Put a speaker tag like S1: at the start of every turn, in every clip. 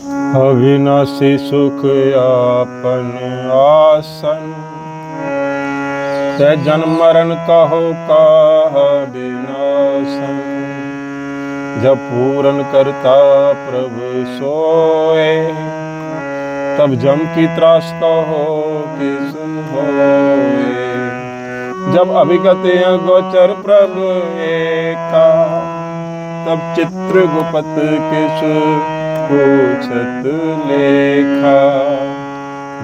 S1: अविनाशी सुख आपन आसन, ते जन्म मरण कहो काह विनाशन। जब पूरन करता प्रभु सोए, तब जम की त्रास कहो किस होए। जब अभिगत गोचर प्रभु एका, तब चित्रगुप्त किस पूछत लेखा।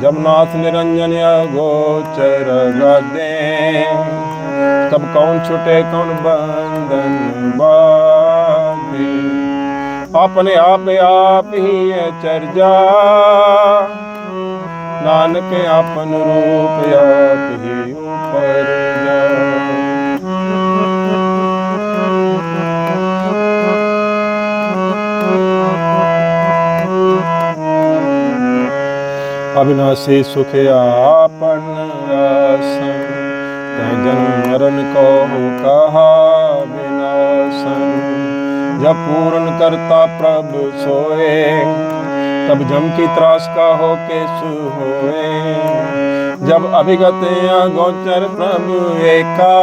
S1: जब नाथ निरंजन गोचर गादे, तब कौन छुटे कौन बंधन बाधे। अपने आप ही चर्जा, नानक आपन रूप आप ही ऊपर जा। अविनाशी सुख आपन आसन, तै जन्म मरण कहो कहा विनाशन। जब पूर्ण करता प्रभु सोए, तब जम की त्रास कहो किस होए। जब अभिगत गोचर प्रभु एका,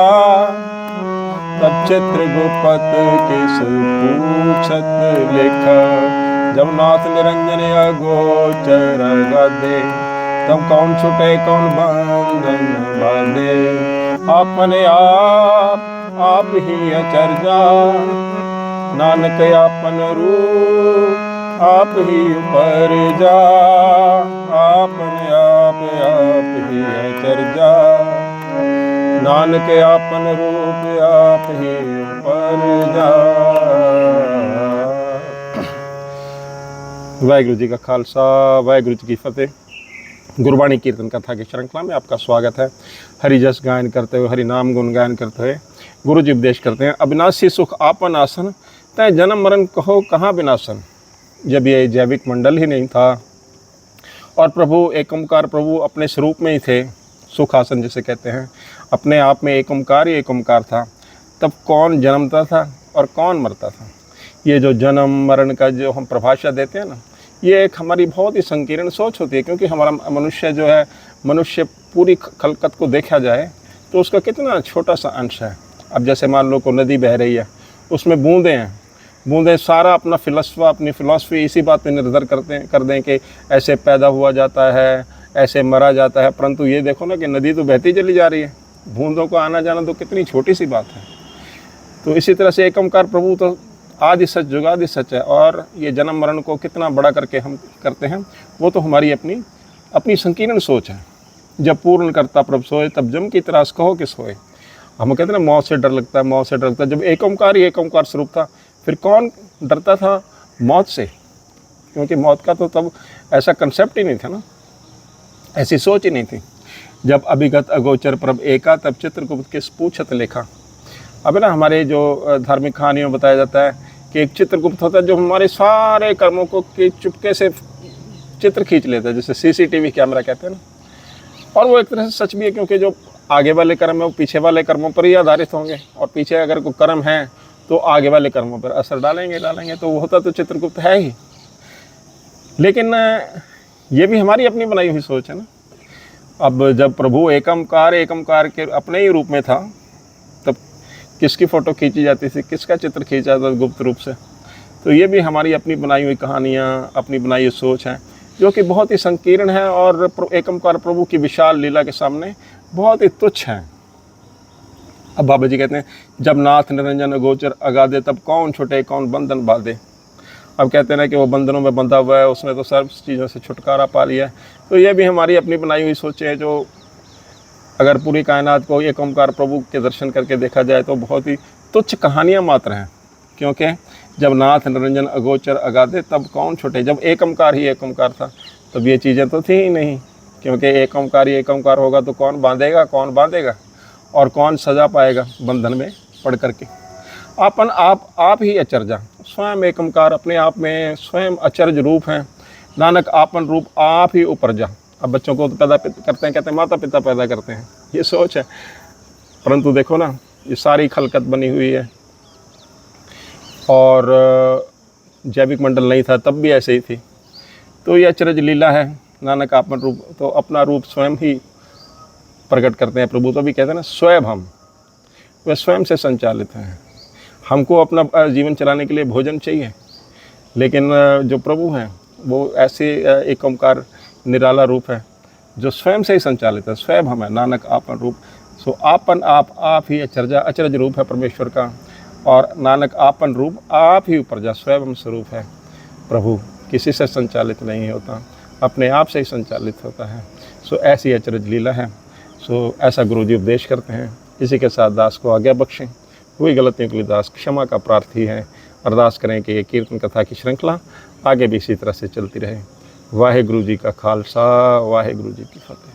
S1: तब चित्रगुप्त किस पूछत लेखा। जब नाथ निरंजन गोचर गादे, तब कौन छुटे कौन बंधन बांधे। अपने आप ही अचर्या, नानक आपन रूप आप ही ऊपर जा। अपने आप ही अचर्या, नानक आपन रूप आप ही ऊपर जा। वाहिगुरु जी का खालसा, वाहिगुरु जी की फतेह। गुरबाणी कीर्तन कथा की श्रृंखला में आपका स्वागत है। हरि जस गायन करते हुए, हरि नाम गुण गायन करते हुए गुरु जी उपदेश करते हैं। अविनाशी सुख आपन आसन, तय जन्म मरण कहो कहाँ विनाशन। जब ये जैविक मंडल ही नहीं था और प्रभु एक ओंकार प्रभु अपने स्वरूप में ही थे, सुख आसन जिसे कहते हैं, अपने आप में एक ओंकार ही एक ओंकार था, तब कौन जन्मता था और कौन मरता था। ये जो जन्म मरण का जो हम परिभाषा देते हैं ना, ये एक हमारी बहुत ही संकीर्ण सोच होती है। क्योंकि हमारा मनुष्य जो है, मनुष्य पूरी खलकत को देखा जाए तो उसका कितना छोटा सा अंश है। अब जैसे मान लो को नदी बह रही है, उसमें बूंदें हैं, बूंदें सारा अपना अपनी फ़िलॉसफी इसी बात पे निर्भर कर दें कि ऐसे पैदा हुआ जाता है, ऐसे मरा जाता है। परंतु ये देखो ना कि नदी तो बहती चली जा रही है, बूंदों को आना जाना तो कितनी छोटी सी बात है। तो इसी तरह से एक ओंकार प्रभु तो आदि सच जुगादि सच है। और ये जन्म मरण को कितना बड़ा करके हम करते हैं, वो तो हमारी अपनी संकीर्ण सोच है। जब पूर्ण करता प्रभु सोए, तब जम की त्रास कहो किस होए। हम कहते हैं ना, मौत से डर लगता है, मौत से डर लगता है। जब एक ओंकार ही एक ओंकार स्वरूप था, फिर कौन डरता था मौत से? क्योंकि मौत का तो तब ऐसा कंसेप्ट ही नहीं था ना, ऐसी सोच ही नहीं थी। जब अभिगत अगोचर प्रभ एका, तब चित्रगुप्त किस पूछत लेखा। अब ना हमारे जो धार्मिक कहानियों में बताया जाता है कि एक चित्रगुप्त होता है जो हमारे सारे कर्मों को चुपके से चित्र खींच लेता है, जैसे सीसीटीवी कैमरा कहते हैं ना। और वो एक तरह से सच भी है, क्योंकि जो आगे वाले कर्म है वो पीछे वाले कर्मों पर ही आधारित होंगे, और पीछे अगर कोई कर्म है तो आगे वाले कर्मों पर असर डालेंगे। तो वो होता तो चित्रगुप्त है ही। लेकिन ये भी हमारी अपनी बनाई हुई सोच है ना। अब जब प्रभु एक ओंकार के अपने ही रूप में था, तब किसकी फ़ोटो खींची जाती थी, किसका चित्र खींचा जाता था गुप्त रूप से। तो ये भी हमारी अपनी बनाई हुई कहानियाँ, अपनी बनाई हुई सोच है, जो कि बहुत ही संकीर्ण है और एक ओंकार प्रभु की विशाल लीला के सामने बहुत ही तुच्छ है। अब बाबा जी कहते हैं, जब नाथ निरंजन गोचर अगाधे, तब कौन छुटे कौन बंधन बांधे। अब कहते हैं ना कि वो बंधनों में बंधा हुआ है, उसने तो सब चीज़ों से छुटकारा पा लिया है। तो ये भी हमारी अपनी बनाई हुई सोचें हैं, जो अगर पूरी कायनात को एक ओंकार प्रभु के दर्शन करके देखा जाए तो बहुत ही तुच्छ कहानियाँ मात्र हैं। क्योंकि जब नाथ निरंजन अगोचर अगाधे, तब कौन छुटे। जब एक ओंकार ही एक ओंकार था, तब ये चीज़ें तो थी ही नहीं। क्योंकि एक ओंकार ही एक ओंकार होगा तो कौन बांधेगा और कौन सजा पाएगा बंधन में पड़ करके। आप ही अचर्या, स्वयं एक ओंकार अपने आप में स्वयं अचर्य रूप हैं। नानक आपन रूप आप ही ऊपर जा। अब बच्चों को तो पैदा करते हैं, कहते हैं माता पिता पैदा करते हैं, ये सोच है। परंतु देखो ना, ये सारी खलकत बनी हुई है। और जैविक मंडल नहीं था तब भी ऐसे ही थी। तो ये अचरज लीला है। नानक आपन रूप, तो अपना रूप स्वयं ही प्रकट करते हैं प्रभु। तो भी कहते हैं ना, स्वयं हम, वे स्वयं से संचालित हैं। हमको अपना जीवन चलाने के लिए भोजन चाहिए, लेकिन जो प्रभु हैं वो ऐसे एक ओंकार निराला रूप है जो स्वयं से ही संचालित है। स्वयं हम है, नानक आपन रूप। सो आपन आप ही अचरज रूप है परमेश्वर का, और नानक आपन रूप आप ही ऊपर जा स्वयं स्वरूप है। प्रभु किसी से संचालित नहीं होता, अपने आप से ही संचालित होता है। सो ऐसी अचरज लीला है। सो ऐसा गुरु जी उपदेश करते हैं। इसी के साथ दास को आज्ञा बख्शें। हुई गलतियों के लिए दास क्षमा का प्रार्थी है। अरदास करें कि ये कीर्तन कथा की श्रृंखला आगे भी इसी तरह से चलती रहे। वाहे गुरु जी का खालसा, वाहे गुरु जी की फतेह।